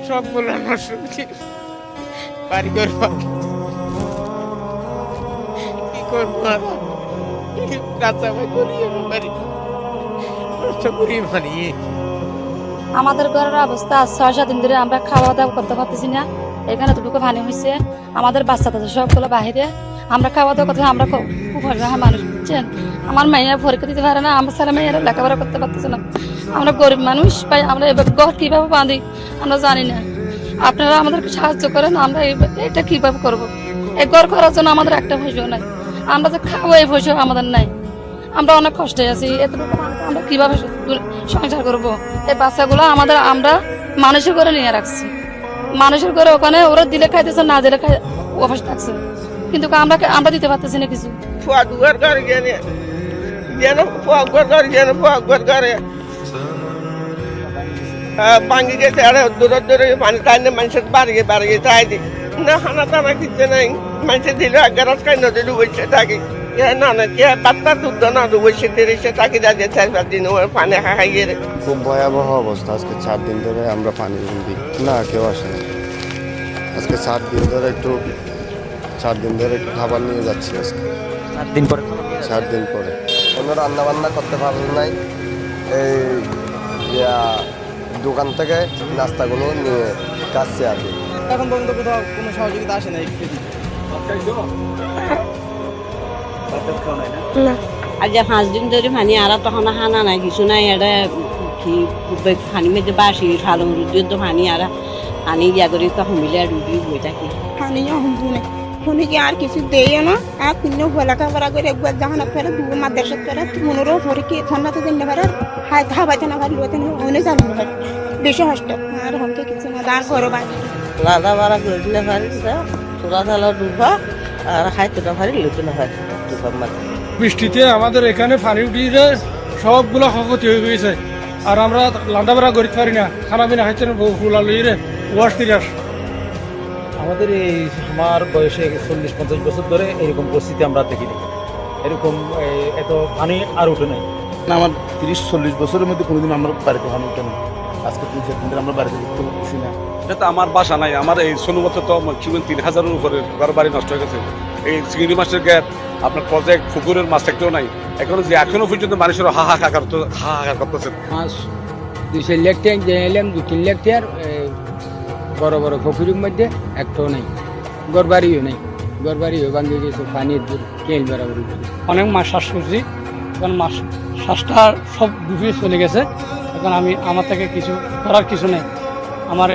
সবগুলো নষ্ট বাড়ি করবো কি করবো আর কাঁচামাই করি বাড়ি নষ্ট করি বানিয়ে। আমাদের ঘরের অবস্থা 6-7 দিন ধরে আমরা খাওয়া দাওয়া করতে পারতেছি না। এখানে দুটো পানি হয়েছে, আমাদের বাচ্চাদের সবগুলো বাহিরে, আমরা খাওয়া দাওয়া করতে আমরা খুব অসহায় মানুষ, বুঝছেন। আমার মেয়েরা পরীক্ষা দিতে পারে না, আমার ছেলে মেয়েরা লেখাপড়া করতে পারতেছে না। আমরা গরিব মানুষ পাই, আমরা এবার ঘর কীভাবে বাঁধি আমরা জানি না। আপনারা আমাদেরকে সাহায্য করেন, আমরা এটা কীভাবে করবো। এই ঘর করার জন্য আমাদের একটা পয়সাও নাই, আমরা যে খাবো এই পয়সাও আমাদের নাই। আমরা অনেক কষ্টে আছি, এতটুকু আমরা কিভাবে সংসার করবো। এই বাচ্চাগুলো আমরা মানুষের করে নিয়ে রাখছি, মানুষের করে ওখানে ওরা দিলে খাইতেছে, না দিলে অবশ থাকছে, কিন্তু আমরা দিতে পারতেছি না কিছু। ভাঙি গেছে আর দূরে দূরে পানি টাইনে মানুষের বাড়িয়ে বাড়িয়ে চাই দি না, খানা টানা কিছু নাই। মানুষের দিলে গাছ খাই নদী ডুবেছে থাকি না না কে পাত্তা দুধ না ডুবেছে দিয়েছে থাকি যাচ্ছে 4-5 দিন পানি খাইয়ে। খুব ভয়াবহ অবস্থা। আজকে 4 দিন ধরে আমরা পানি দিই না, কেউ আসে না। আজকে 4 দিন ধরে একটু খাবার নিয়ে যাচ্ছি। আজকে 4 দিন পরে কোনো রান্না বান্না করতে পারবে নাই। এই দোকান থেকে নাস্তাগুলো নিয়ে কাছে আসি। এখন পর্যন্ত কোথাও কোনো সহযোগিতা আসে না। আজ 5 দিন ধরে পানি আর তখন হানা নাই কিছু নাই। এটা কি পানি মেঝে বাসি সালং রুদ্র পানি আর পানি ইয়া করে তখন মিলে রুটি বই থাকি পানি হুনে হুনে কি আর কিছু দেয় না। আর কোনো ভোলাকা ভরা করে একবার জাহানা ফেরে দু মাদ্রাসা ফেরে মনোরো ভরে কি ঠান্ডা তো দিন না পারে হাই খাবাইতে না পারে লোতে হনে জানি না পারে বেশি কষ্ট আর হমকে কিছু না দাঁড় করো বাড়ি লাদা বাড়া করে দিলে পারি চোরা থালা ডুবা আর খাইতে না পারি লুতে না পারি ডুবার মাঝে। বৃষ্টিতে আমাদের এখানে পানি উঠিয়ে সবগুলো ক্ষতি হয়ে গেছে, আর আমরা লান্দাবাড়া করতে পারি না, খানা পিনা খাইতে না, ফুলা লইরে ওয়াশ তিরাস। আমাদের আমার বয়সে 40-50 বছর ধরে এরকম পরিস্থিতি আমরা দেখিনি। এরকম এত পানি আর উঠে নাই। আমার 30-40 বছরের মধ্যে কোনোদিন আমার বাড়িতে পানি উঠে নাই। আজকে 3-4 দিন ধরে আমরা বাড়িতে দেখতে পাচ্ছি না। এটা তো আমার বাসা নাই, আমার এই 16 বছর তো ম্যাক্সিমাম 3000-এর উপরে ঘর বাড়ি নষ্ট হয়ে গেছে। এই চিংড়ি মাছের গ্যাপ, আপনার প্রজেক্ট পুকুরের মাছ একটাও নাই। এখনো পর্যন্ত মানুষের হাহাকার করতেছে। মাছ 2 লাখ ট্যাঙ্ক দিয়ে এলাম, 2-3 লাখ ট্যাঙ্ক বড় বড় পুকুরের মধ্যে একটাও নেই, ঘর বাড়িও নেই। ঘর বাড়িও ভাঙে গেছে, পানির কেল বেড়াবার। অনেক মাছ শ্বাস করছি, এখন মাছ শ্বাসটা সব ডুবিয়ে চলে গেছে। এখন আমার থেকে কিছু করার কিছু নেই। আমার